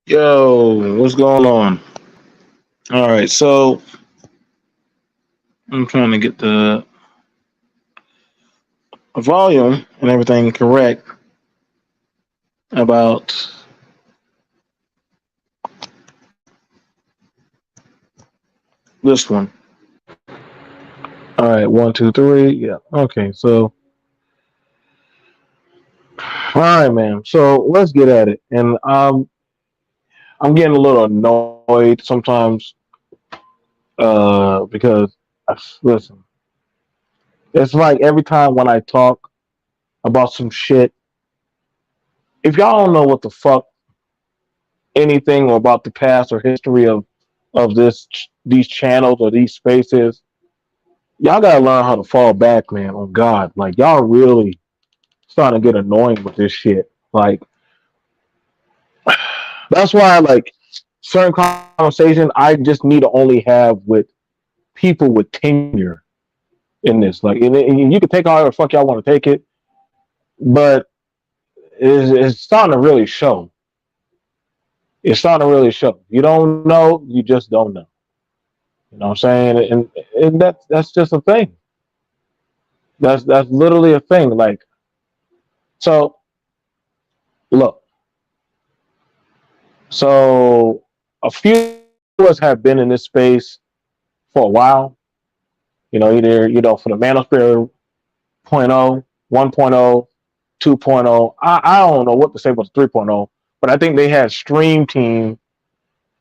Yo, what's going on? All right, so I'm trying to get the volume and everything correct about this one. All right, one, two, three. Yeah. Okay, so all right, man. So let's get at it. And I'm getting a little annoyed sometimes because listen, it's like every time when I talk about some shit, if y'all don't know what the fuck anything about the past or history of these channels or these spaces, y'all gotta learn how to fall back, man. On God, like y'all really starting to get annoying with this shit. Like that's why, like certain conversation, I just need to only have with people with tenure in this. Like, and you can take however the fuck y'all want to take it, but it's starting to really show. It's starting to really show. You don't know, you just don't know. You know what I'm saying? And that's just a thing. That's literally a thing. Like, so look, so a few of us have been in this space for a while. Either for the Manosphere point oh, 1.0, 2.0. I don't know what to say about the 3.0, but I think they had Stream Team,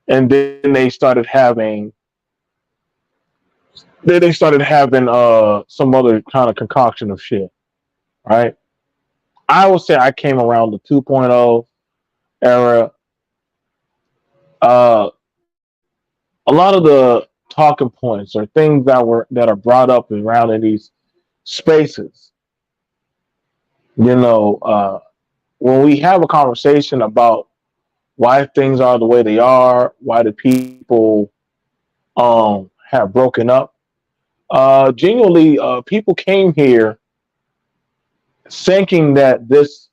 and then they started having some other kind of concoction of shit, right? I would say I came around the 2.0 era. Uh, a lot of the talking points or things that are brought up around in these spaces, you know, uh, when we have a conversation about why things are the way they are, why the people have broken up, genuinely, people came here thinking that this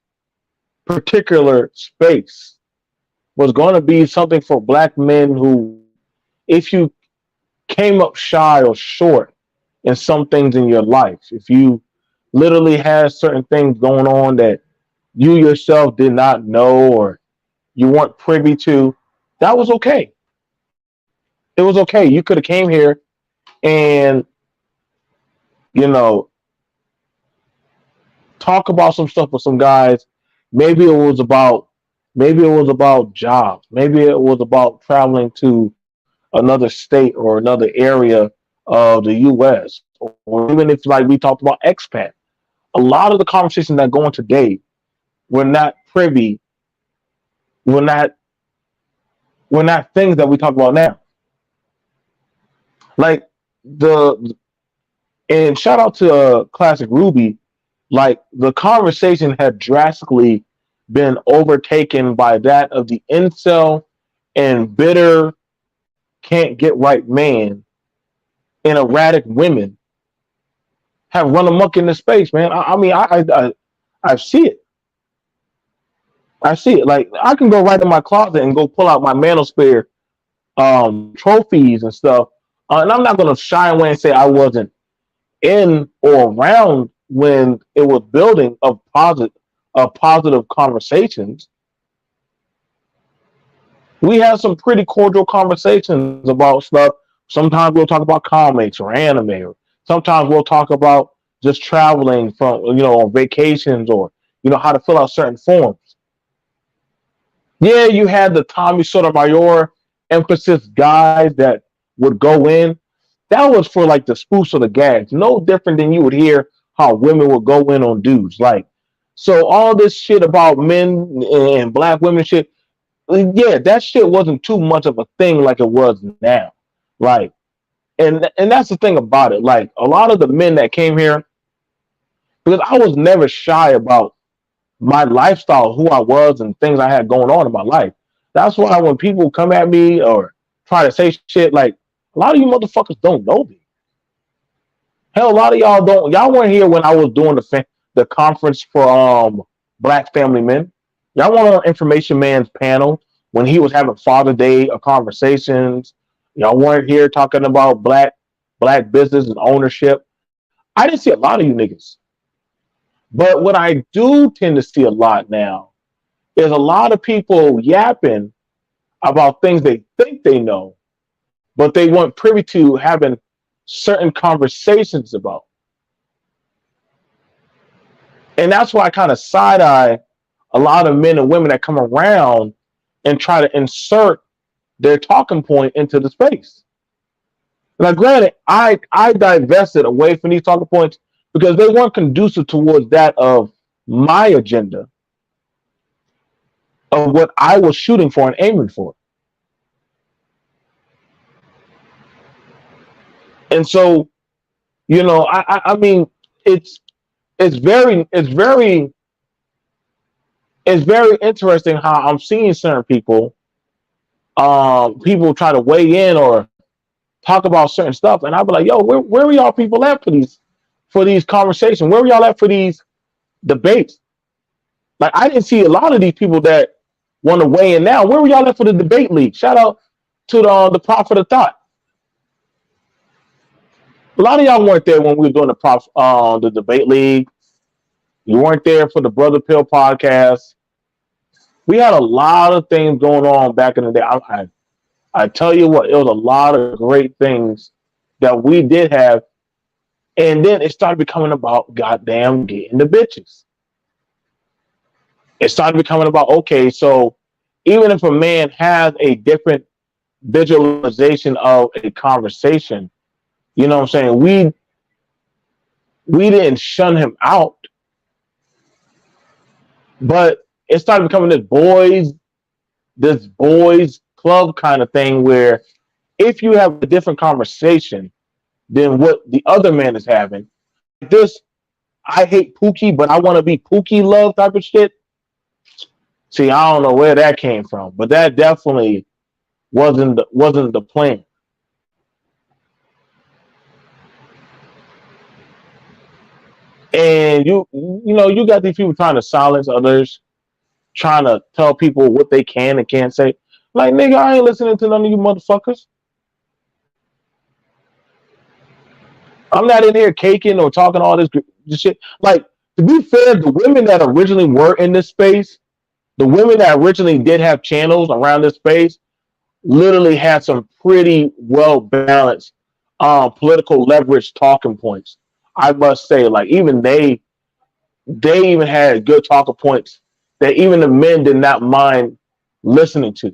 particular space was going to be something for black men who, if you came up shy or short in some things in your life, if you literally had certain things going on that you yourself did not know or you weren't privy to, that was okay. It was okay. You could have came here and you know talk about some stuff with some guys. Maybe it was about maybe it was about jobs. Maybe it was about traveling to another state or another area of the U.S. Or even if like we talked about expat, a lot of the conversations that go on today were not privy, were not were not things that we talk about now. Like the and shout out to Classic Ruby, like the conversation had drastically been overtaken by that of the incel and bitter can't get right man and erratic women have run amok in the space, man. I mean, I see it. I see it. Like I can go right in my closet and go pull out my manosphere trophies and stuff, and I'm not gonna shy away and say I wasn't in or around when it was building of positive conversations. We have some pretty cordial conversations about stuff. Sometimes we'll talk about comics or anime, or sometimes we'll talk about just traveling from on vacations or how to fill out certain forms. Yeah, you had the Tommy Sotomayor emphasis guys that would go in. That was for like the spoofs or the gags. No different than you would hear how women would go in on dudes. Like, so all this shit about men and black women shit, yeah, that shit wasn't too much of a thing like it was now. Like, and that's the thing about it. Like, a lot of the men that came here, because I was never shy about my lifestyle, who I was, and things I had going on in my life. That's why when people come at me or try to say shit, like a lot of you motherfuckers don't know me. Hell, a lot of y'all don't. Y'all weren't here when I was doing the conference for Black Family Men. Y'all weren't on Information Man's panel. when he was having Father Day conversations. Y'all weren't here talking about black business and ownership. I didn't see a lot of you niggas. But what I do tend to see a lot now is a lot of people yapping about things they think they know, but they weren't privy to having certain conversations about. And that's why I kind of side eye a lot of men and women that come around and try to insert their talking point into the space. Now, granted, I divested away from these talking points because they weren't conducive towards that of my agenda of what I was shooting for and aiming for. And so, I mean, it's it's very it's very it's very interesting how I'm seeing certain people try to weigh in or talk about certain stuff, and I'll be like, yo, where are y'all people at for these conversations? Where are y'all at for these debates? Like, I didn't see a lot of these people that want to weigh in now. Where were y'all at for the debate league? Shout out to the Prophet of Thought. A lot of y'all weren't there when we were doing the debate league. You weren't there for the Brother Pill podcast. We had a lot of things going on back in the day. I tell you what, it was a lot of great things that we did have. And then it started becoming about goddamn getting the bitches. It started becoming about, okay, so even if a man has a different visualization of a conversation, you know what I'm saying? We didn't shun him out, but it started becoming this boys club kind of thing where if you have a different conversation than what the other man is having, like this, I hate Pookie, but I want to be Pookie love type of shit. See, I don't know where that came from, but that definitely wasn't the plan. And you got these people trying to silence others, trying to tell people what they can and can't say. Like, nigga, I ain't listening to none of you motherfuckers. I'm not in here caking or talking all this shit. Like, to be fair, the women that originally were in this space, the women that originally did have channels around this space, literally had some pretty well balanced political leverage talking points. I must say, like, even they even had good talking points that even the men did not mind listening to.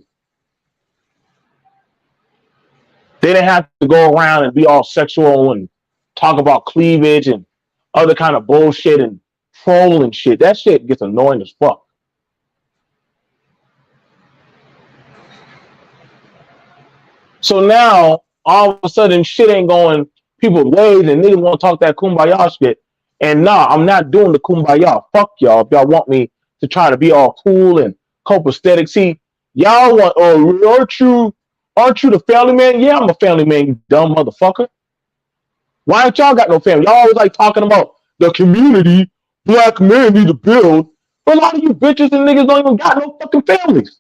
They didn't have to go around and be all sexual and talk about cleavage and other kind of bullshit and troll and shit. That shit gets annoying as fuck. So now all of a sudden shit ain't going people's ways and niggas want to talk that kumbaya shit. And nah, I'm not doing the kumbaya. Fuck y'all if y'all want me to try to be all cool and copacetic. See, y'all want, oh, aren't you the family man? Yeah, I'm a family man, you dumb motherfucker. Why ain't y'all got no family? Y'all always like talking about the community, black men need to build. But a lot of you bitches and niggas don't even got no fucking families.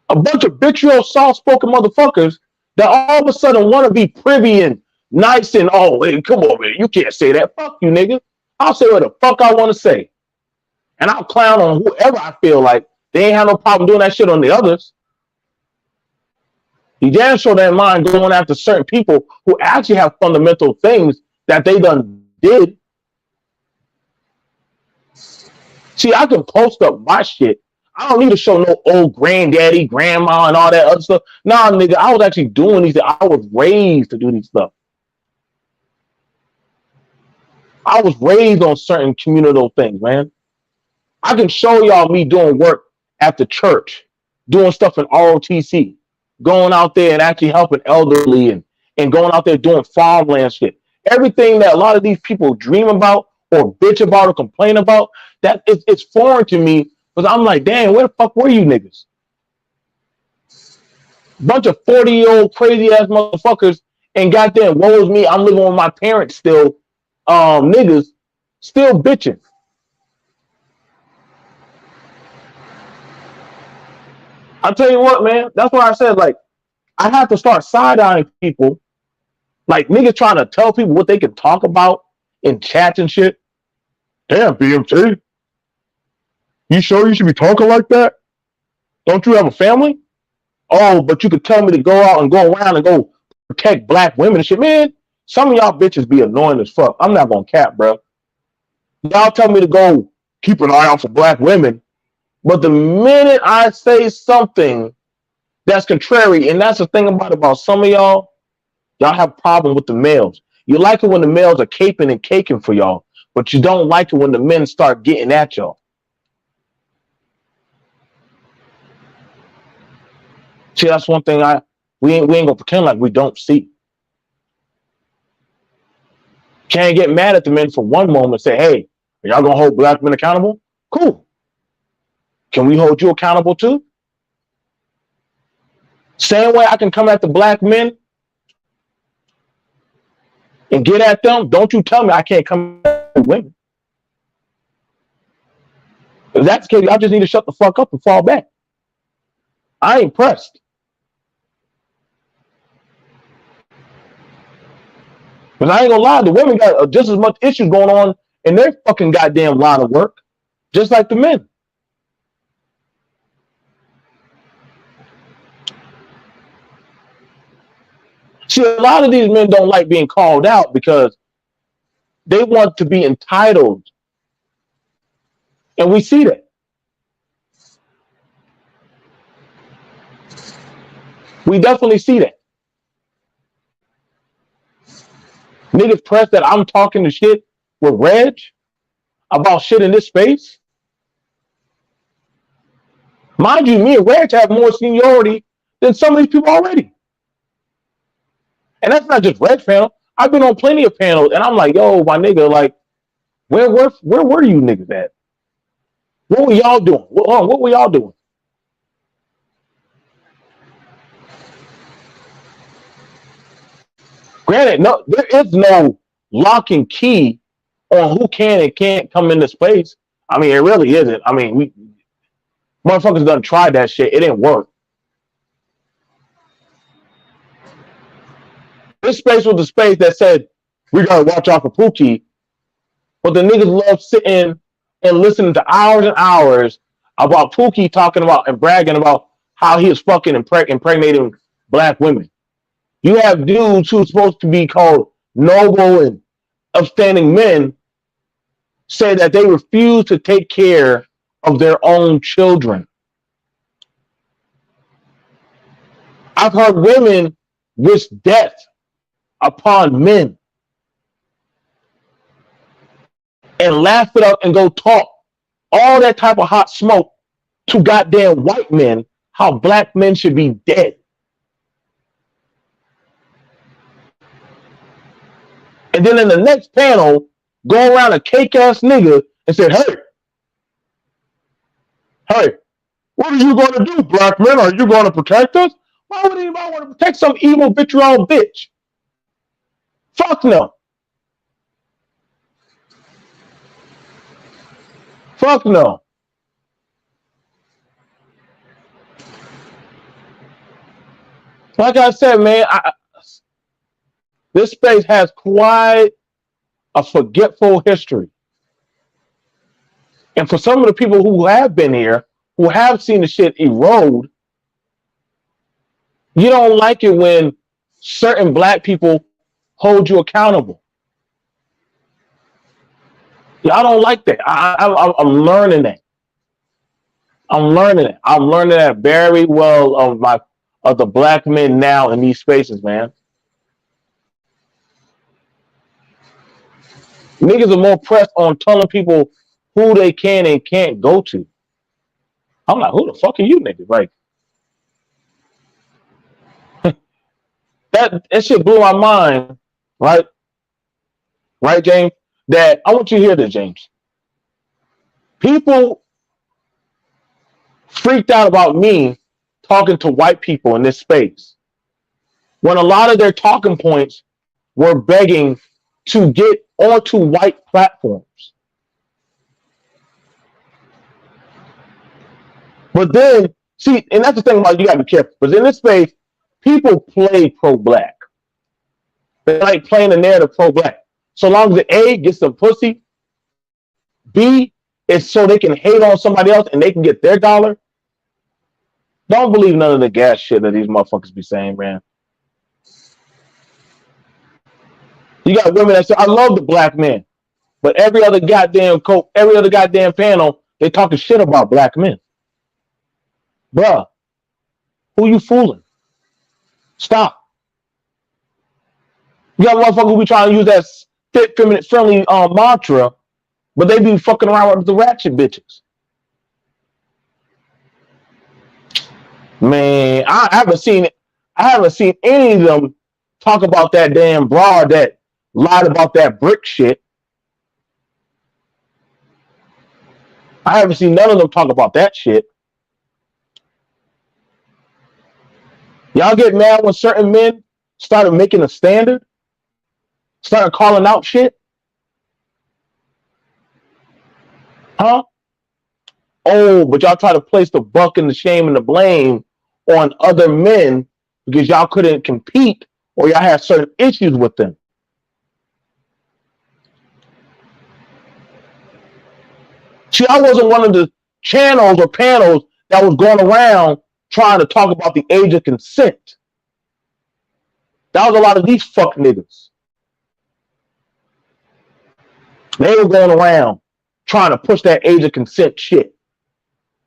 A bunch of vitriol, soft-spoken motherfuckers that all of a sudden want to be privy and nice and, oh, hey, come on, man, you can't say that. Fuck you, nigga. I'll say what the fuck I want to say. And I'll clown on whoever I feel like. They ain't have no problem doing that shit on the others. You damn sure don't mind going after certain people who actually have fundamental things that they done did. See, I can post up my shit. I don't need to show no old granddaddy, grandma, and all that other stuff. Nah, nigga, I was actually doing these. I was raised to do these stuff. I was raised on certain communal things, man. I can show y'all me doing work at the church, doing stuff in ROTC, going out there and actually helping elderly and going out there doing farmland shit. Everything that a lot of these people dream about or bitch about or complain about, that it's foreign to me because I'm like, damn, where the fuck were you niggas? Bunch of 40-year-old crazy ass motherfuckers and goddamn woe is me, I'm living with my parents still, niggas still bitching. I tell you what, man. That's why I said like I have to start side eyeing people, like niggas trying to tell people what they can talk about in chats and shit. Damn, B.M.T. You sure you should be talking like that? Don't you have a family? Oh, but you could tell me to go out and go around and go protect black women and shit. Man, some of y'all bitches be annoying as fuck. I'm not gonna cap, bro. Y'all tell me to go keep an eye out for black women, but the minute I say something that's contrary, and that's the thing about some of y'all have a problem with the males. You like it when the males are caping and caking for y'all, but you don't like it when the men start getting at y'all. See, that's one thing we ain't gonna pretend like we don't see. Can't get mad at the men for one moment and say, hey, are y'all gonna hold black men accountable? Cool. Can we hold you accountable too? Same way I can come at the black men and get at them, don't you tell me I can't come at women. If that's the case, I just need to shut the fuck up and fall back. I ain't pressed. Because I ain't gonna lie, the women got just as much issues going on in their fucking goddamn line of work, just like the men. See, a lot of these men don't like being called out because they want to be entitled. And we see that. We definitely see that. Niggas press that I'm talking to shit with Reg about shit in this space. Mind you, me and Reg have more seniority than some of these people already. And that's not just Reg panel. I've been on plenty of panels, and I'm like, yo, my nigga, like, where were you niggas at? What were y'all doing? What were y'all doing? Granted, no, there is no lock and key on who can and can't come into space. I mean, it really isn't. I mean, we motherfuckers done tried that shit. It didn't work. This space was the space that said we gotta watch out for Pookie, but the niggas love sitting and listening to hours and hours about Pookie talking about and bragging about how he is fucking impregnating black women. You have dudes who's supposed to be called noble and upstanding men say that they refuse to take care of their own children. I've heard women wish death upon men and laugh it up and go talk all that type of hot smoke to goddamn white men how black men should be dead. And then in the next panel, go around a cake ass nigga and say, hey, what are you going to do, black men? Are you going to protect us? Why would anybody want to protect some evil vitriol bitch? Fuck no. Fuck no. Like I said, man, this space has quite a forgetful history. And for some of the people who have been here, who have seen the shit erode, you don't like it when certain black people hold you accountable. Yeah, I don't like that. I'm learning that. I'm learning it. I'm learning that very well of the black men now in these spaces, man. Niggas are more pressed on telling people who they can and can't go to. I'm like, who the fuck are you niggas? Like that shit blew my mind, right? Right, James? That I want you to hear this, James. People freaked out about me talking to white people in this space when a lot of their talking points were begging to get onto white platforms. But then See, and that's the thing about you gotta be careful. Because in this space, people play pro-black. They like playing the narrative pro-black. So long as the A gets some pussy, B is so they can hate on somebody else and they can get their dollar. Don't believe none of the gas shit that these motherfuckers be saying, man. You got women that say, I love the black men. But every other goddamn panel, they talking shit about black men. Bruh, who you fooling? Stop. You got motherfuckers who be trying to use that fit, feminine, friendly mantra, but they be fucking around with the ratchet bitches. Man, I haven't seen any of them talk about that damn broad that lied about that brick shit. I haven't seen none of them talk about that shit. Y'all get mad when certain men started making a standard, started calling out shit? Huh? Oh, but y'all try to place the buck and the shame and the blame on other men because y'all couldn't compete or y'all had certain issues with them. See, I wasn't one of the channels or panels that was going around trying to talk about the age of consent. That was a lot of these fuck niggas. They were going around trying to push that age of consent shit.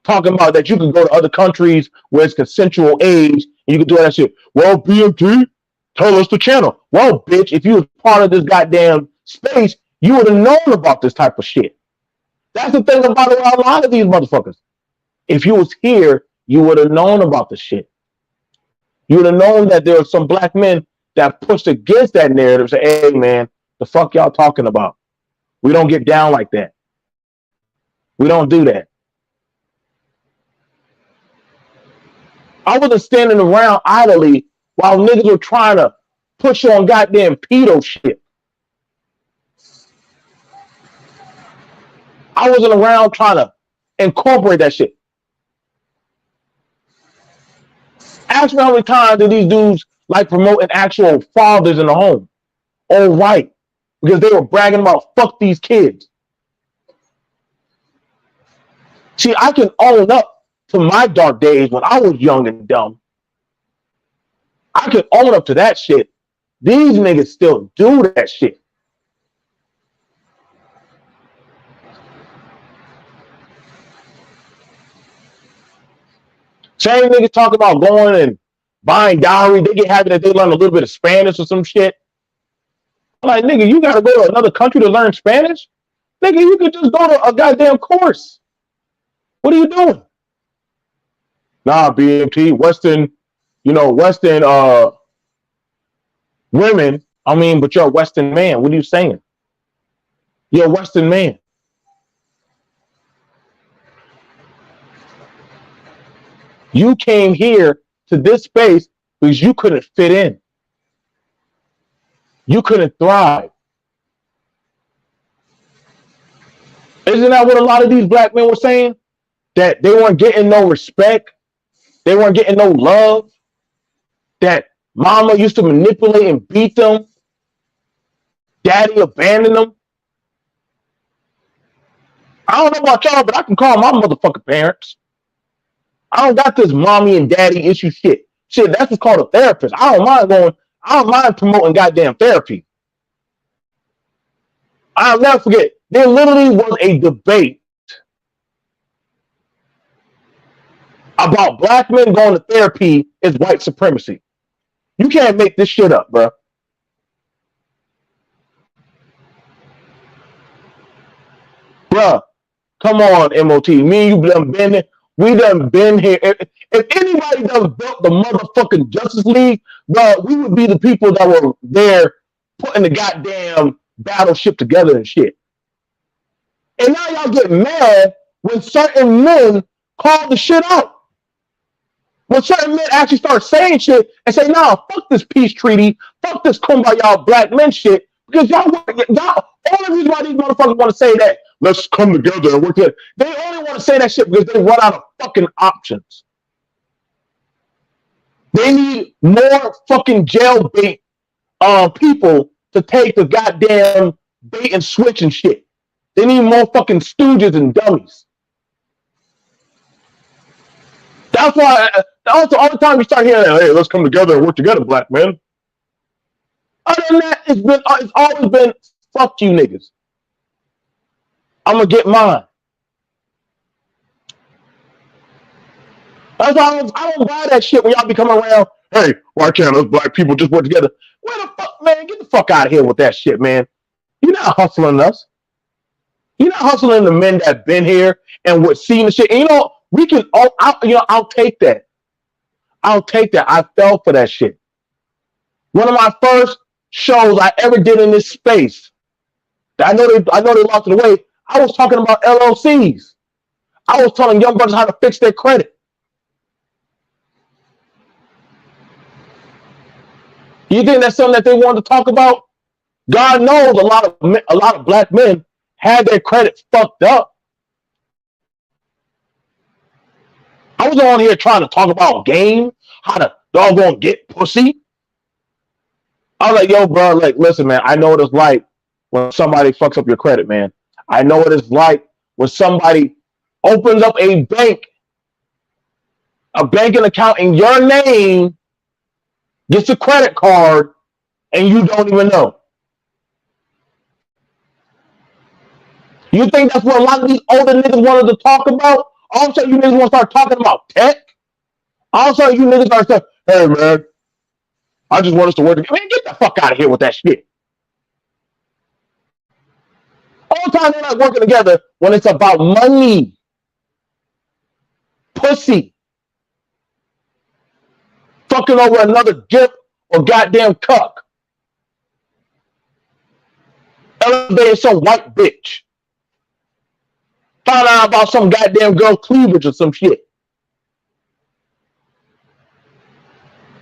Talking about that you can go to other countries where it's consensual age and you can do that shit. Well, B.M.T, tell us the channel. Well, bitch, if you was part of this goddamn space, you would have known about this type of shit. That's the thing about a lot of these motherfuckers. If you was here, you would have known about the shit. You would have known that there were some black men that pushed against that narrative. Say, hey man, the fuck y'all talking about? We don't get down like that. We don't do that. I wasn't standing around idly while niggas were trying to push on goddamn pedo shit. I wasn't around trying to incorporate that shit. Ask me how many times do these dudes like promoting actual fathers in the home? All right. Because they were bragging about fuck these kids. See, I can own up to my dark days when I was young and dumb. I can own up to that shit. These niggas still do that shit. Same niggas talk about going and buying dowry. They get happy that they learn a little bit of Spanish or some shit. I'm like, nigga, you gotta go to another country to learn Spanish? Nigga, you could just go to a goddamn course. What are you doing? Nah, B.M.T, Western women, but you're a Western man. What are you saying? You're a Western man. You came here to this space because you couldn't fit in. You couldn't thrive. Isn't that what a lot of these black men were saying? That they weren't getting no respect. They weren't getting no love. That mama used to manipulate and beat them. Daddy abandoned them. I don't know about y'all, but I can call my motherfucking parents. I don't got this mommy and daddy issue shit. Shit, that's what's called a therapist. I don't mind promoting goddamn therapy. I'll never forget, there literally was a debate about black men going to therapy is white supremacy. You can't make this shit up, bro. Bruh, come on, MOT. Me and you done been here. We done been here. If anybody done built the motherfucking Justice League, bro, we would be the people that were there putting the goddamn battleship together and shit. And now y'all get mad when certain men call the shit out. When certain men actually start saying shit and say, nah, fuck this peace treaty, fuck this kumbaya black men shit, because y'all, all the reason why these motherfuckers want to say that, let's come together and work together. They only want to say that shit because they run out of fucking options. They need more fucking jail bait people to take the goddamn bait and switch and shit. They need more fucking stooges and dummies. That's why. That's the only time you start hearing, "Hey, let's come together and work together, black men." Other than that, it's always been fuck you niggas. I'm gonna get mine. That's why I don't buy that shit when y'all be coming around. Hey, why can't us black people just work together? Where the fuck, man? Get the fuck out of here with that shit, man. You're not hustling us. You're not hustling the men that been here and what seen the shit. And, we can. I'll take that. I'll take that. I fell for that shit. One of my first shows I ever did in this space. I know they lost it away. I was talking about LLCs. I was telling young brothers how to fix their credit. You think that's something that they wanted to talk about? God knows a lot of black men had their credit fucked up. I was on here trying to talk about game, how to doggone get pussy. I was like, yo, bro, like, listen, man, I know what it's like when somebody fucks up your credit, man. I know what it's like when somebody opens up a banking account in your name, gets a credit card, and you don't even know. You think that's what a lot of these older niggas wanted to talk about? All of a sudden, you niggas want to start talking about tech? All of a sudden, you niggas start saying, hey, man, I just want us to work together. Man, get the fuck out of here with that shit. All the time they're not working together when it's about money. Pussy. Fucking over another dip or goddamn cuck. Elevating some white bitch. Found out about some goddamn girl cleavage or some shit.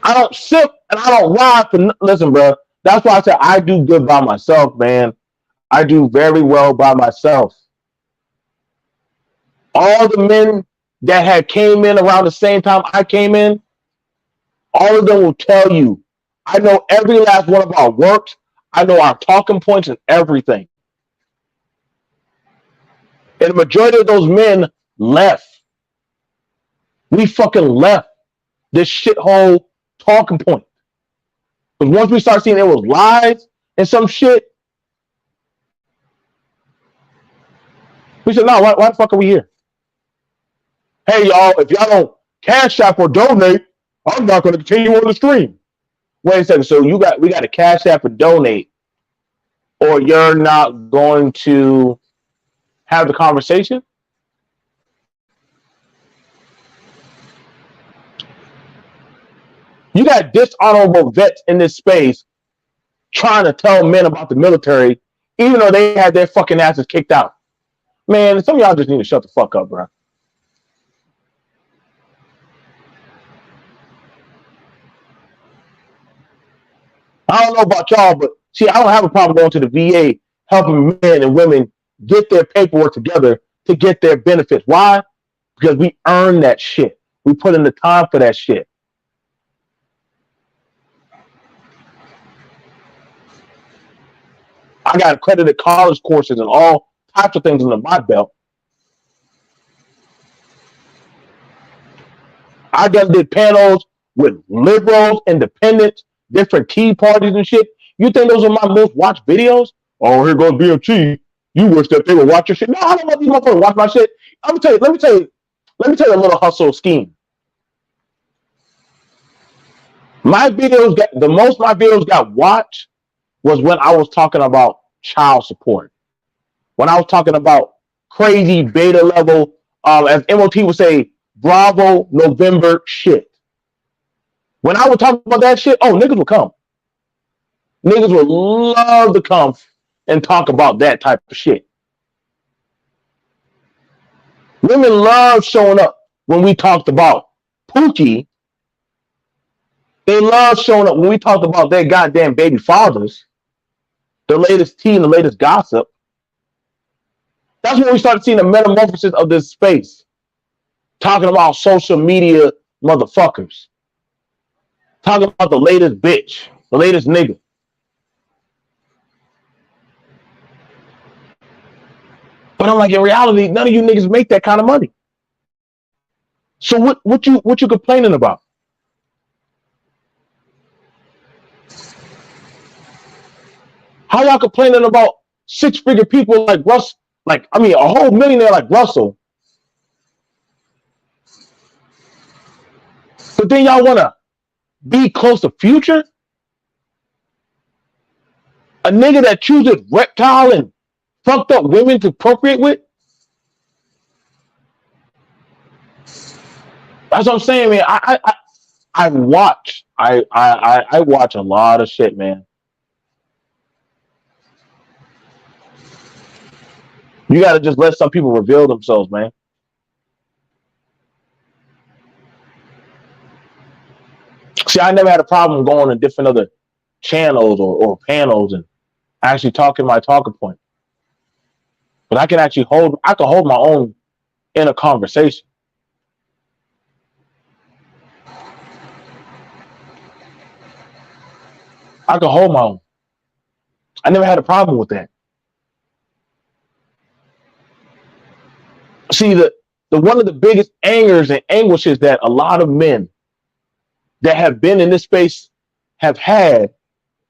I don't sip and I don't ride for. Listen, bro. That's why I said I do good by myself, man. I do very well by myself. All the men that had came in around the same time I came in, all of them will tell you, I know every last one of our works. I know our talking points and everything. And the majority of those men left. We fucking left this shithole talking point. Because once we start seeing it was lies and some shit, we said, no, why the fuck are we here? Hey, y'all, if y'all don't cash app or donate, I'm not going to continue on the stream. Wait a second. So we got to cash app or donate, or you're not going to have the conversation? You got dishonorable vets in this space trying to tell men about the military, even though they had their fucking asses kicked out. Man, some of y'all just need to shut the fuck up, bro. I don't know about y'all, but see, I don't have a problem going to the VA helping men and women get their paperwork together to get their benefits. Why? Because we earn that shit. We put in the time for that shit. I got accredited college courses and all types of things under my belt. I done did panels with liberals, independents, different Tea parties and shit. You think those are my most watched videos? Oh, here goes B.M.T. You wish that they would watch your shit. No, I don't want these motherfuckers to watch my shit. I'm tell you, let me tell you a little hustle scheme. My videos got watched was when I was talking about child support. When I was talking about crazy beta level, as M.O.T. would say, Bravo November shit. When I would talk about that shit, oh, niggas would come. Niggas would love to come and talk about that type of shit. Women love showing up when we talked about Pookie. They love showing up when we talked about their goddamn baby fathers, the latest tea and the latest gossip. That's when we started seeing the metamorphosis of this space. Talking about social media motherfuckers. talking about the latest bitch, the latest nigga. But I'm like, in reality, none of you niggas make that kind of money. So what you complaining about? How y'all complaining about six-figure people like Russ? Like, I mean, a whole millionaire like Russell. But then y'all want to be close to Future? A nigga that chooses reptile and fucked up women to procreate with? That's what I'm saying, man. I watch. I watch a lot of shit, man. You got to just let some people reveal themselves, man. See, I never had a problem going to different other channels or panels and actually talking my talking point. But I can actually hold my own in a conversation. I can hold my own. I never had a problem with that. See, the one of the biggest angers and anguishes that a lot of men that have been in this space have had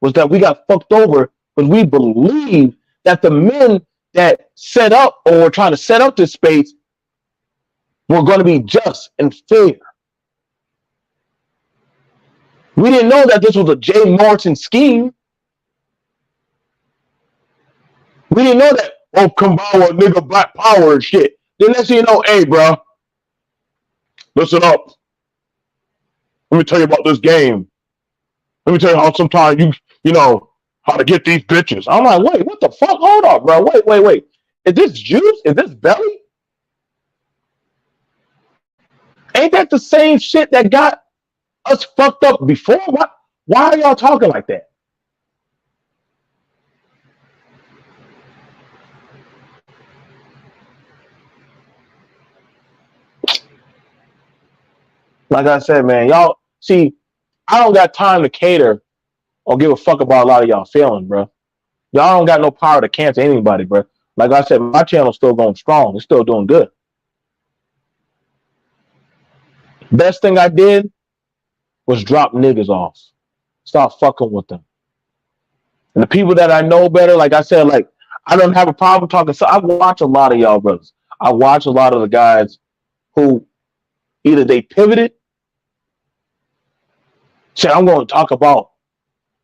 was that we got fucked over because we believe that the men that set up or were trying to set up this space were going to be just and fair. We didn't know that this was a Jay Morrison scheme. We didn't know that, oh, Kambawa, nigga, black power and shit. Then next thing you know, hey, bro, listen up. Let me tell you about this game. Let me tell you how sometimes you know, how to get these bitches. I'm like, wait, what the fuck? Hold up, bro. Wait. Is this juice? Is this belly? Ain't that the same shit that got us fucked up before? Why are y'all talking like that? Like I said, man, y'all see, I don't got time to cater or give a fuck about a lot of y'all feelings, bro. Y'all don't got no power to cancel anybody, bro. Like I said, my channel's still going strong. It's still doing good. Best thing I did was drop niggas off. Stop fucking with them. And the people that I know better, like I said, like I don't have a problem talking. So I watch a lot of y'all brothers. I watch a lot of the guys who either they pivoted, say I'm going to talk about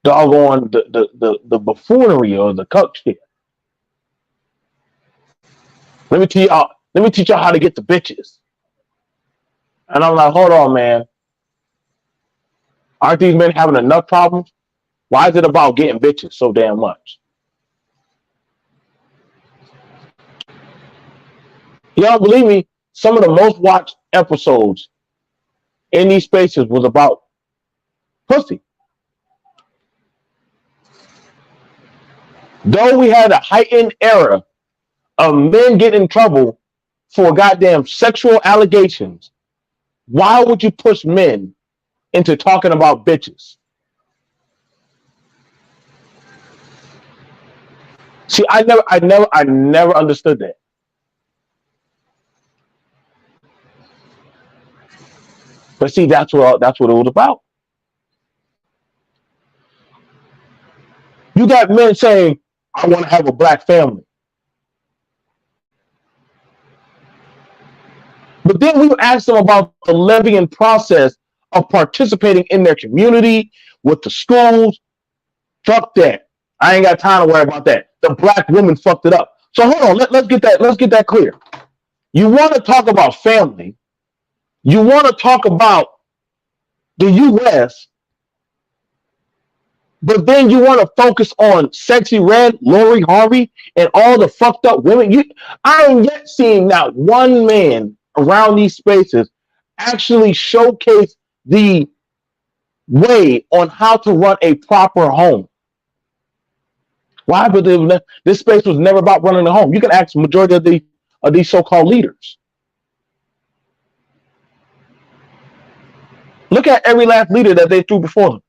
doggone the buffoonery or the cuck shit. Let me teach y'all how to get the bitches. And I'm like, hold on, man. Aren't these men having enough problems? Why is it about getting bitches so damn much? Y'all believe me, some of the most watched episodes in these spaces was about pussy. Though we had a heightened era of men getting in trouble for goddamn sexual allegations, why would you push men into talking about bitches? See, I never understood that. But see, that's what it was about. You got men saying, I want to have a black family. But then we ask them about the levying process of participating in their community, with the schools. Fuck that. I ain't got time to worry about that. The black woman fucked it up. So hold on, let's get that clear. You want to talk about family. You want to talk about the U.S., but then you want to focus on Sexy Red, Lori Harvey, and all the fucked up women. I ain't yet seen not one man around these spaces actually showcase the way on how to run a proper home. Why? But this space was never about running a home. You can ask the majority of these so-called leaders. Look at every last leader that they threw before them.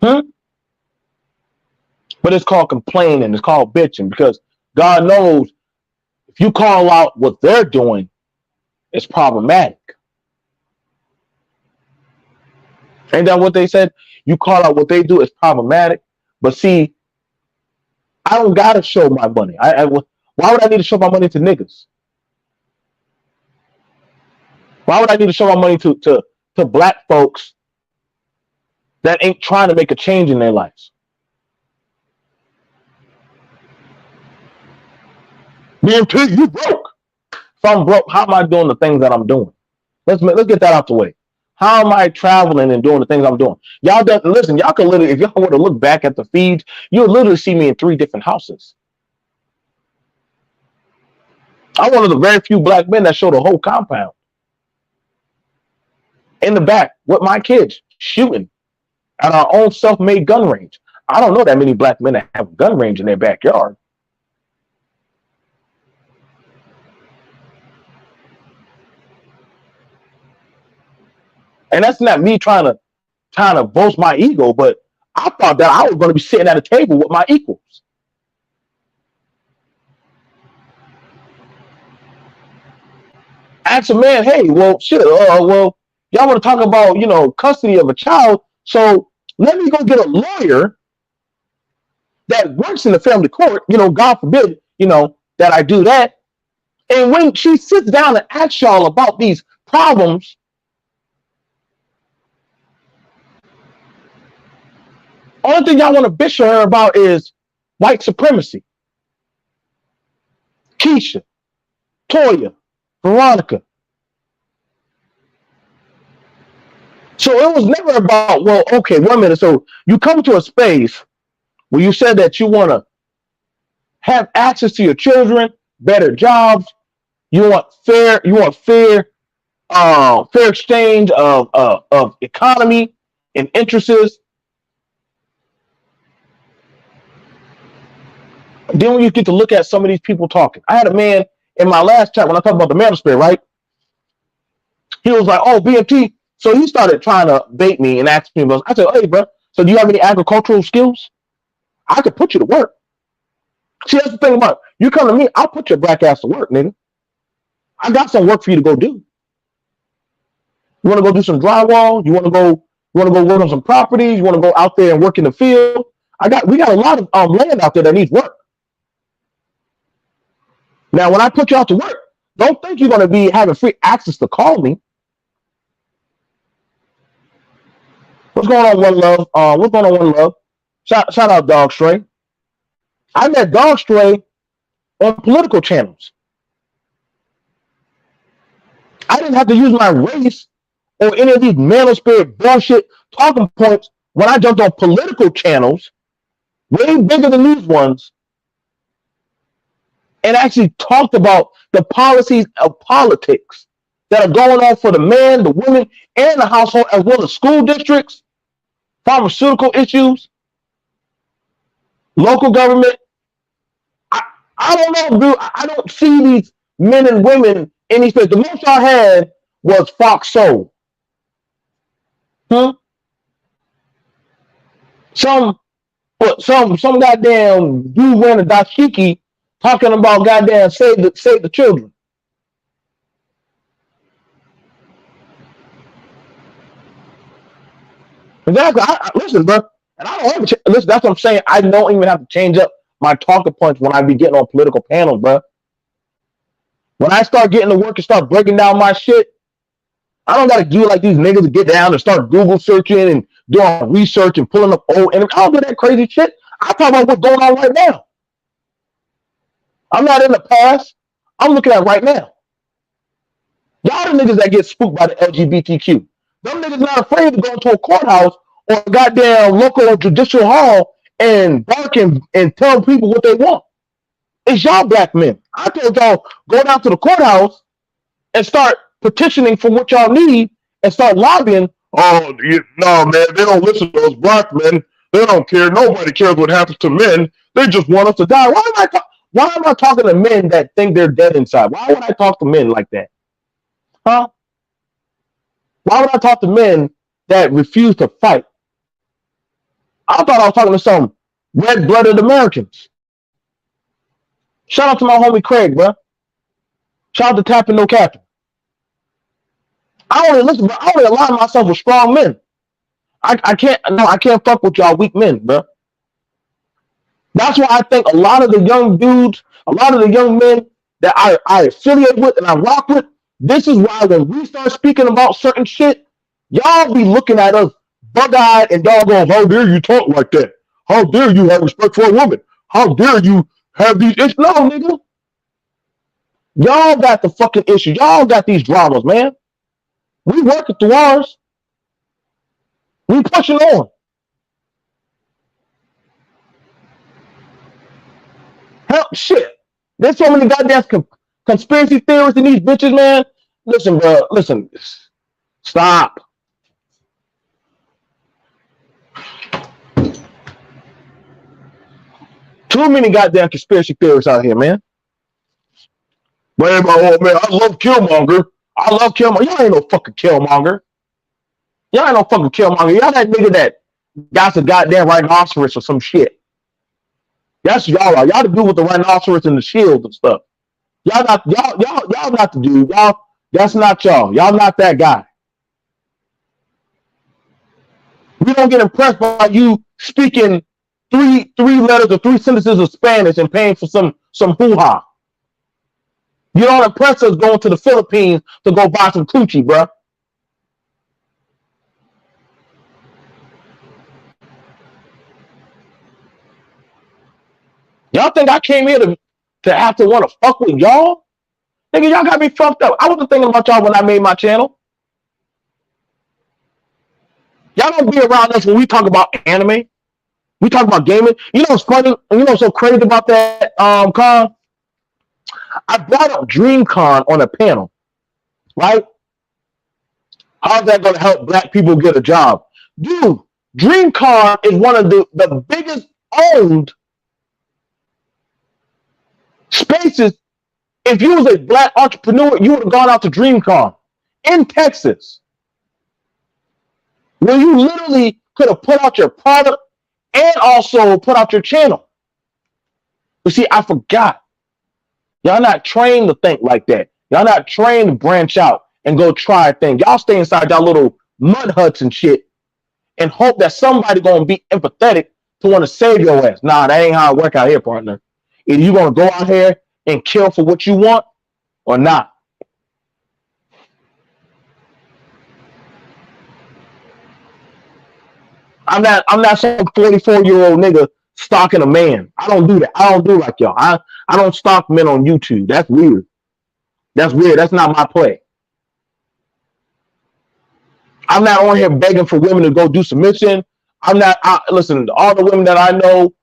Hmm? But it's called complaining. It's called bitching because God knows if you call out what they're doing, it's problematic. Ain't that what they said? You call out what they do, it's problematic. But see, I don't gotta show my money. Why would I need to show my money to niggas? Why would I need to show my money to black folks that ain't trying to make a change in their lives? B.M.T, you broke. If I'm broke, how am I doing the things that I'm doing? Let's get that out the way. How am I traveling and doing the things I'm doing? Y'all don't listen. Y'all can literally, if y'all were to look back at the feeds, you'll literally see me in 3 different houses. I'm one of the very few black men that show the whole compound in the back with my kids shooting at our own self-made gun range. I don't know that many black men that have a gun range in their backyard. And that's not me trying to boast my ego, but I thought that I was going to be sitting at a table with my equals. Ask a man, hey, well, shit, well, y'all want to talk about, custody of a child, so let me go get a lawyer that works in the family court, God forbid, that I do that. And when she sits down and asks y'all about these problems, only thing y'all want to bitch her about is white supremacy. Keisha, Toya, Veronica. So it was never about, well, okay, 1 minute. So you come to a space where you said that you want to have access to your children, better jobs. You want fair exchange of economy and interests. Then when you get to look at some of these people talking, I had a man in my last chat when I talked about the manosphere, right? He was like, "Oh, B.M.T." So he started trying to bait me and ask me about. I said, "Hey, bro, so do you have any agricultural skills? I could put you to work." See, that's the thing about it. You come to me, I'll put your black ass to work, nigga. I got some work for you to go do. You want to go do some drywall? You want to go? You want to go work on some properties? You want to go out there and work in the field? We got a lot of land out there that needs work. Now, when I put you out to work, don't think you're going to be having free access to call me. What's going on, One Love? What's going on, One Love? Shout out, Dog Stray. I met Dog Stray on political channels. I didn't have to use my race or any of these manosphere bullshit talking points when I jumped on political channels, way bigger than these ones, and actually talked about the policies of politics that are going on for the man, the women, and the household, as well as school districts, pharmaceutical issues, local government. I don't know, dude. I don't see these men and women in these places. The most I had was Fox Soul. Huh? Some goddamn dude wearing a dashiki talking about goddamn save the children. Exactly. Listen, bro, and I don't ever listen. That's what I'm saying. I don't even have to change up my talking points when I be getting on political panels, bro. When I start getting to work and start breaking down my shit, I don't gotta do like these niggas to get down and start Google searching and doing research and pulling up old. And I don't do that crazy shit. I talk about what's going on right now. I'm not in the past. I'm looking at right now. Y'all the niggas that get spooked by the LGBTQ. Them niggas not afraid to go into a courthouse or a goddamn local judicial hall and bark and tell people what they want. It's y'all black men. I told y'all, go down to the courthouse and start petitioning for what y'all need and start lobbying. Oh, no, man, they don't listen to us black men. They don't care. Nobody cares what happens to men. They just want us to die. Why am I talking to men that think they're dead inside? Why would I talk to men like that? Huh? Why would I talk to men that refuse to fight? I thought I was talking to some red-blooded Americans. Shout out to my homie Craig, bro. Shout out to Tapping No Captain. I only listen, bro. I only align myself with strong men. I can't, no, I can't fuck with y'all weak men, bro. That's why I think a lot of the young dudes, a lot of the young men that I affiliate with and I rock with, this is why when we start speaking about certain shit, y'all be looking at us bug-eyed and y'all going, how dare you talk like that? How dare you have respect for a woman? How dare you have these issues? No, nigga. Y'all got the fucking issue. Y'all got these dramas, man. We working through ours. We pushing on. Hell, shit. There's so many goddamn conspiracy theorists in these bitches, man. Listen, bro. Listen. Stop. Too many goddamn conspiracy theorists out here, man. Man, oh man, I love Killmonger. I love Killmonger. Y'all ain't no fucking Killmonger. Y'all ain't no fucking Killmonger. Y'all that nigga that got the goddamn rhinoceros or some shit. That's y'all are. Y'all the dude with the rhinoceros and the shield and stuff. Y'all not the dude. Y'all, that's not y'all. Y'all not that guy. We don't get impressed by you speaking three letters or three sentences of Spanish and paying for some hoo-ha. You don't impress us going to the Philippines to go buy some coochie, bro. Y'all think I came here to have to want to fuck with y'all? Nigga, y'all got me fucked up. I wasn't thinking about y'all when I made my channel. Y'all don't be around us when we talk about anime. We talk about gaming. You know what's funny? You know what's so crazy about that, con? I brought up DreamCon on a panel, right? How's that going to help black people get a job? Dude, DreamCon is one of the biggest owned spaces. If you was a black entrepreneur, you would have gone out to DreamCon in Texas, where you literally could have put out your product and also put out your channel. But see, I forgot. Y'all not trained to think like that. Y'all not trained to branch out and go try things. Y'all stay inside y'all little mud huts and shit and hope that somebody gonna be empathetic to want to save your ass. Nah, that ain't how it work out here, partner. Either you gonna go out here and kill for what you want or not. I'm not some 44-year-old nigga stalking a man. I don't do that. I don't do like y'all. I don't stalk men on YouTube. That's weird. That's weird. That's not my play. I'm not on here begging for women to go do submission. I'm not. Listen, all the women that I know,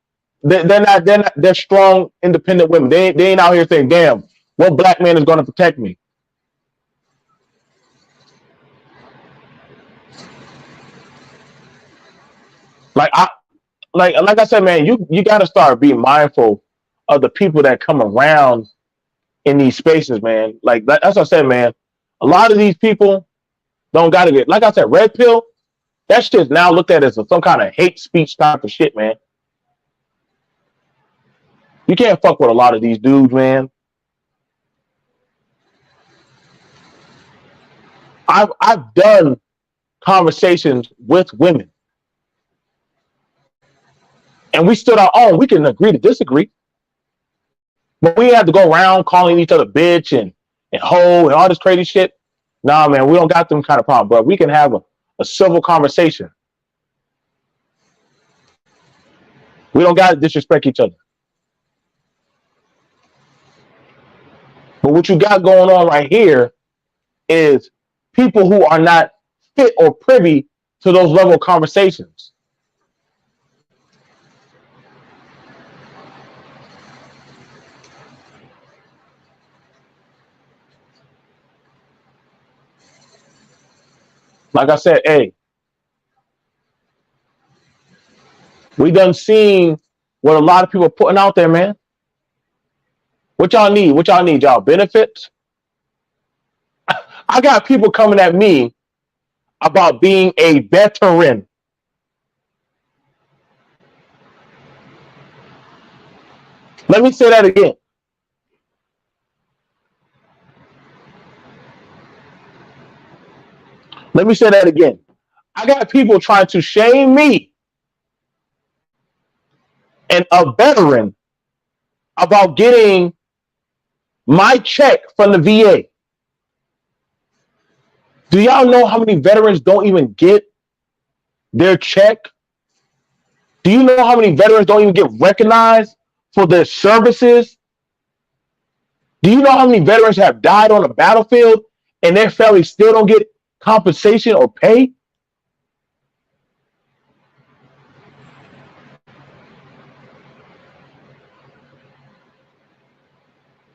they're not. They're strong, independent women. They ain't out here saying, "Damn, what black man is going to protect me?" Like like I said, man, you got to start being mindful of the people that come around in these spaces, man. Like that's what I said, man. A lot of these people don't got to get. Like I said, red pill. That shit's now looked at as some kind of hate speech type of shit, man. You can't fuck with a lot of these dudes, man. I've done conversations with women, and we stood our own. We can agree to disagree, but we had to go around calling each other bitch and hoe and all this crazy shit. Nah, man, we don't got them kind of problem, bro. We can have a civil conversation. We don't got to disrespect each other. But what you got going on right here is people who are not fit or privy to those level of conversations. Like I said, hey, We done seen what a lot of people are putting out there, man. What y'all need? What y'all need? Y'all benefits? I got people coming at me about being a veteran. Let me say that again. Let me say that again. I got people trying to shame me and a veteran about getting my check from the VA. Do y'all know how many veterans don't even get their check? Do you know how many veterans don't even get recognized for their services? Do you know how many veterans have died on the battlefield and their families still don't get compensation or pay?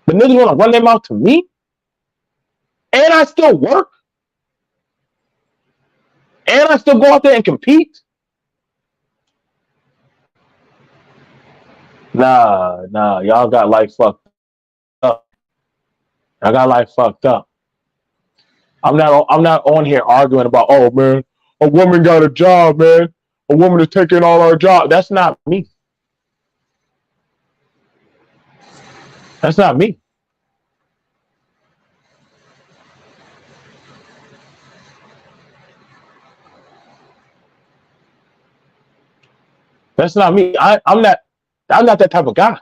The niggas want to run them out to me? And I still work? And I still go out there and compete? Nah, y'all got life fucked up. I got life fucked up. I'm not on here arguing about, oh man, a woman got a job, man. A woman is taking all our job. That's not me. That's not me. That's not me. I'm not that type of guy.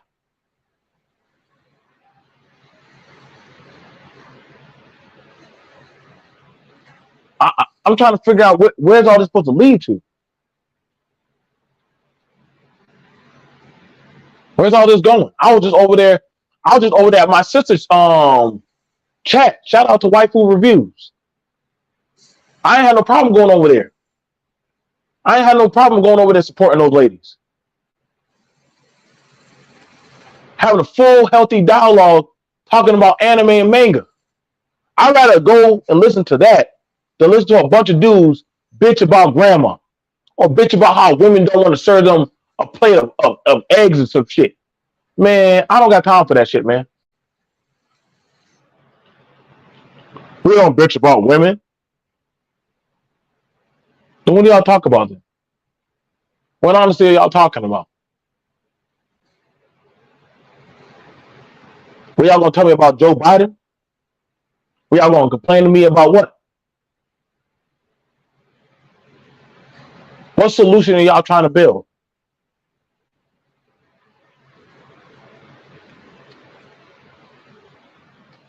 I'm trying to figure out where's all this supposed to lead to. Where's all this going? I was just over there. I was just over there at my sister's chat. Shout out to White Food Reviews. I ain't had no problem going over there. I ain't had no problem going over there supporting those ladies. Having a full, healthy dialogue talking about anime and manga. I'd rather go and listen to that than listen to a bunch of dudes bitch about grandma or bitch about how women don't want to serve them a plate of eggs and some shit. Man, I don't got time for that shit, man. We don't bitch about women. Then what do y'all talk about then? What honestly are y'all talking about? What y'all gonna tell me about Joe Biden? What y'all gonna complain to me about what? What solution are y'all trying to build?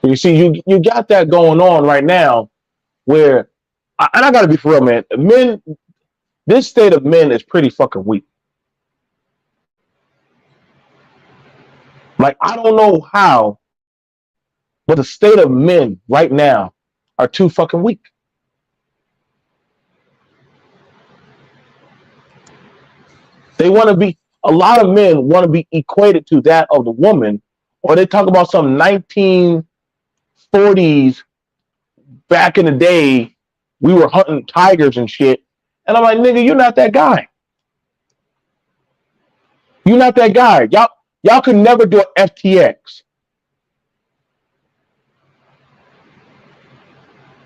You see, you got that going on right now where, and I gotta be for real, man. Men, this state of men is pretty fucking weak. Like I don't know how, but the state of men right now are too fucking weak. They want to be. A lot of men want to be equated to that of the woman, or they talk about some 1940s back in the day. We were hunting tigers and shit, and I'm like, nigga, you're not that guy. You're not that guy. Y'all could never do an FTX.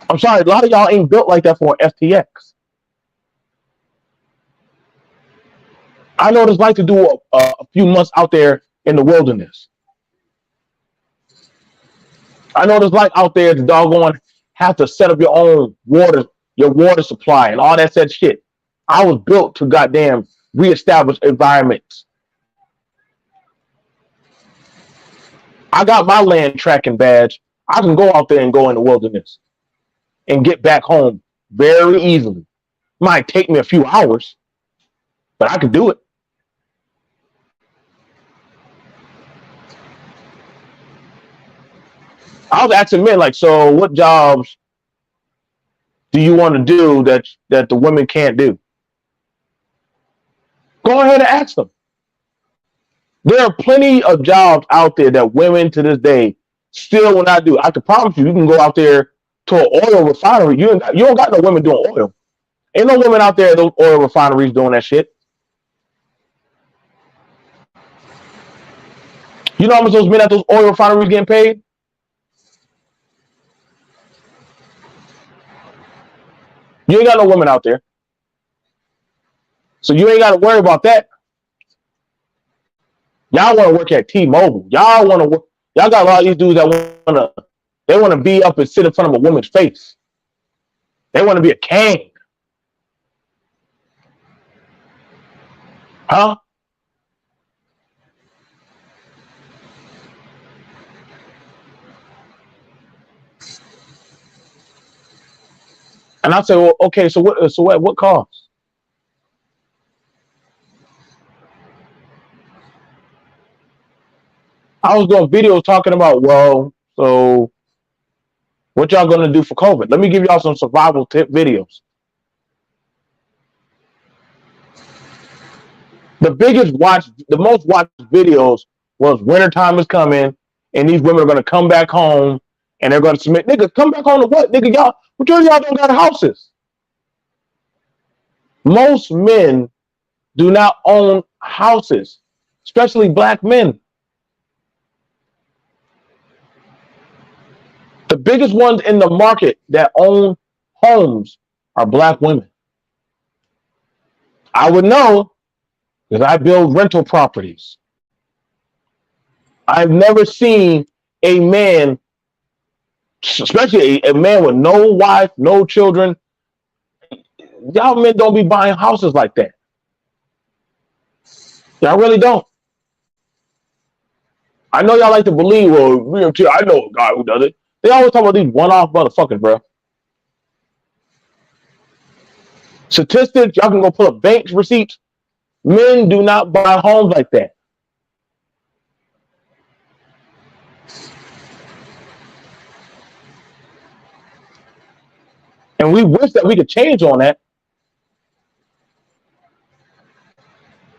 I'm sorry, a lot of y'all ain't built like that for an FTX. I know what it's like to do a few months out there in the wilderness. I know what it's like out there to doggone have to set up your water supply and all that said shit. I was built to goddamn reestablish environments. I got my land tracking badge. I can go out there and go in the wilderness and get back home very easily. Might take me a few hours, but I could do it. I was asking men like, so what jobs do you want to do that the women can't do? Go ahead and ask them. There are plenty of jobs out there that women to this day still will not do. I can promise you, you can go out there to an oil refinery. You don't got no women doing oil. Ain't no women out there at those oil refineries doing that shit. You know how much those men at those oil refineries getting paid? You ain't got no women out there. So you ain't got to worry about that. Y'all want to work at T-Mobile. Y'all want to work. Y'all got a lot of these dudes that want to be up and sit in front of a woman's face. They want to be a king. Huh? And I say, well, okay, so what cost? I was doing videos talking about, well, so what y'all gonna do for COVID? Let me give y'all some survival tip videos. The most watched videos was wintertime is coming, and these women are gonna come back home and they're gonna submit. Nigga, come back home to what? Nigga, majority of y'all don't got houses. Most men do not own houses, especially black men. The biggest ones in the market that own homes are black women. I would know because I build rental properties. I've never seen a man, especially a man with no wife, no children. Y'all men don't be buying houses like that. Y'all really don't. I know y'all like to believe, well, B.M.T, I know a guy who does it. They always talk about these one-off motherfuckers, bro. Statistics, y'all can go pull up bank receipts. Men do not buy homes like that. And we wish that we could change on that.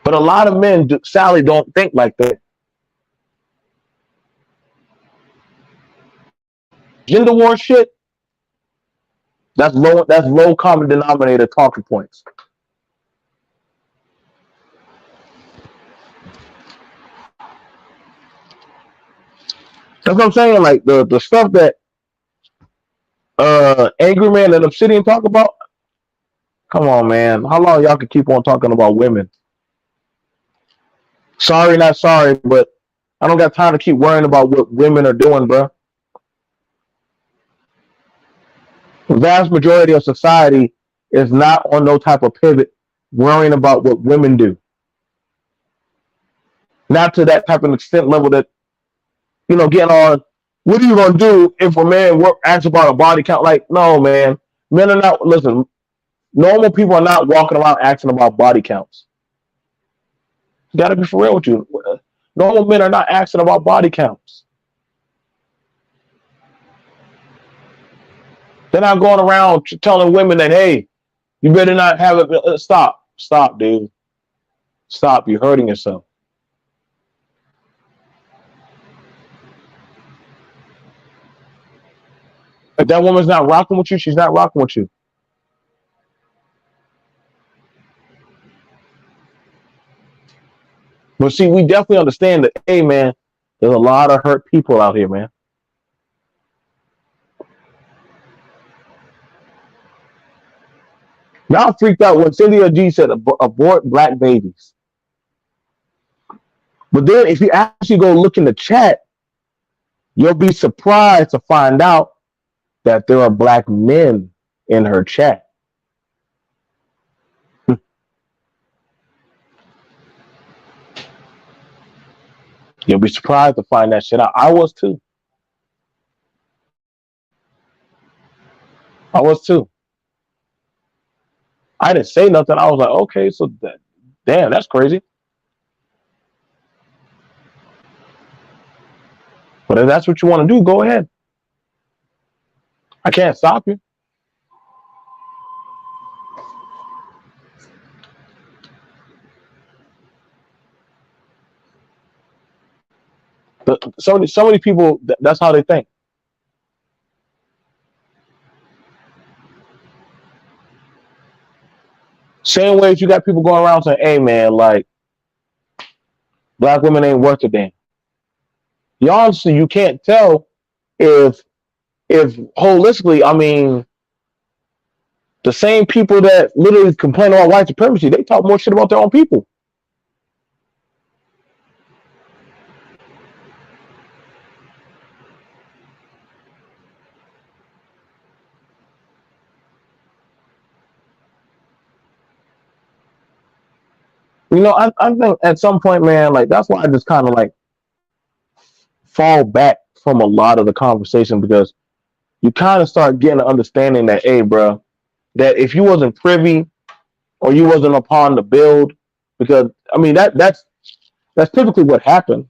But a lot of men, Sally, don't think like that. Gender war shit, that's low common denominator talking points. That's what I'm saying. Like the stuff that Angry Man and Obsidian talk about. Come on, man. How long y'all can keep on talking about women? Sorry, not sorry, but I don't got time to keep worrying about what women are doing, bro. The vast majority of society is not on no type of pivot worrying about what women do. Not to that type of extent level that, getting on, what are you going to do if a man asks about a body count? Like, no, man. Men are not, listen, normal people are not walking around asking about body counts. You got to be for real with you. Normal men are not asking about body counts. They're not going around telling women that, hey, you better not have it. Stop, dude. Stop. You're hurting yourself. If that woman's not rocking with you, she's not rocking with you. But see, we definitely understand that, hey, man, there's a lot of hurt people out here, man. Now I'm freaked out when Cynthia G said abort black babies. But then if you actually go look in the chat, you'll be surprised to find out that there are black men in her chat. You'll be surprised to find that shit out. I was too. I was too. I didn't say nothing. I was like, okay, so damn, that's crazy. But if that's what you want to do, go ahead. I can't stop you. But so many people, that's how they think. Same way as you got people going around saying, hey, man, like, black women ain't worth a damn. Honestly, you can't tell if holistically, I mean, the same people that literally complain about white supremacy, they talk more shit about their own people. I think at some point, man, like that's why I just kind of like fall back from a lot of the conversation because you kind of start getting an understanding that, hey, bro, that if you wasn't privy or you wasn't upon the build, because I mean that's typically what happened.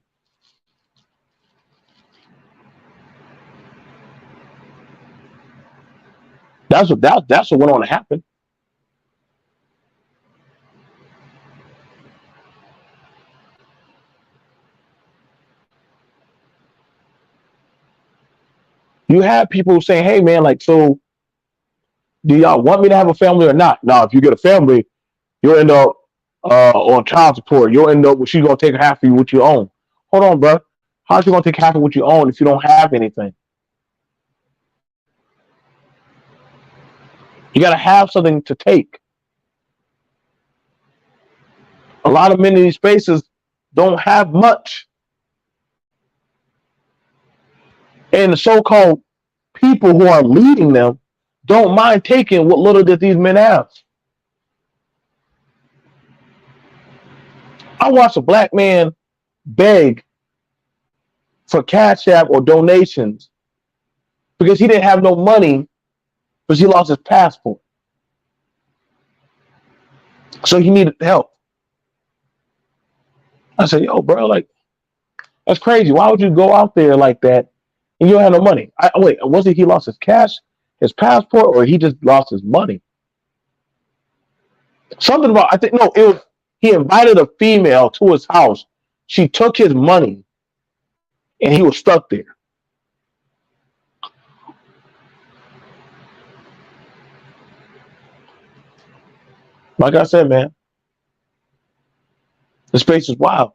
That's what went on to happen. You have people saying, hey, man, like, so do y'all want me to have a family or not? Now, if you get a family, you'll end up on child support. You'll end up with she's gonna take half of what you own. Hold on, bro. How's she gonna take half of what you own if you don't have anything? You gotta have something to take. A lot of men in these spaces don't have much, and the so-called people who are leading them don't mind taking what little that these men have. I watched a black man beg for cash app or donations because he didn't have no money because he lost his passport. So he needed help. I said, yo, bro, like, that's crazy. Why would you go out there like that and you don't have no money? Wait, was it he lost his cash, his passport, or he just lost his money? Something about, I think, no, it was, he invited a female to his house. She took his money and he was stuck there. Like I said, man, the space is wild.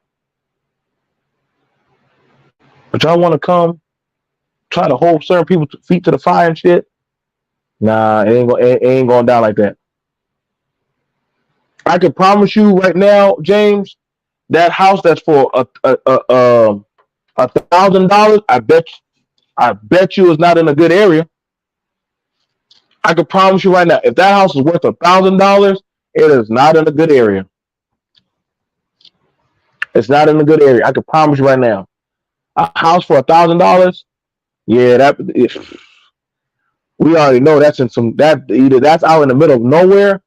But y'all want to come try to hold certain people feet to the fire and shit? Nah, it ain't going down like that. I can promise you right now, James, that house that's for $1,000. I bet you it's not in a good area. I can promise you right now, if that house is worth $1,000, it is not in a good area. It's not in a good area. I can promise you right now. A house for $1,000, yeah, we already know that's in some that either that's out in the middle of nowhere,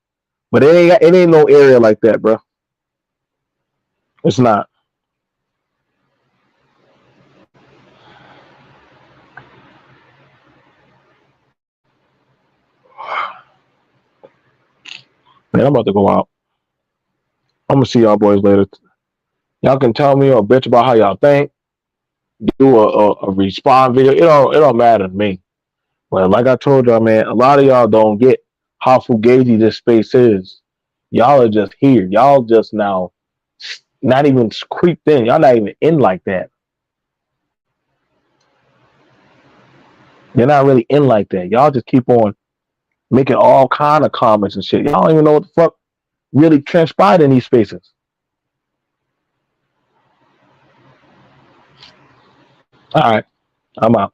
but it ain't no area like that, bro. It's not. Man, I'm about to go out. I'm gonna see y'all boys later. Y'all can tell me or bitch about how y'all think. Do a respond video. It don't matter to me. But like I told y'all, man, a lot of y'all don't get how fugazi this space is. Y'all are just here. Y'all just now not even creeped in. Y'all not even in like that. You're not really in like that. Y'all just keep on making all kind of comments and shit. Y'all don't even know what the fuck really transpired in these spaces. All right, I'm out.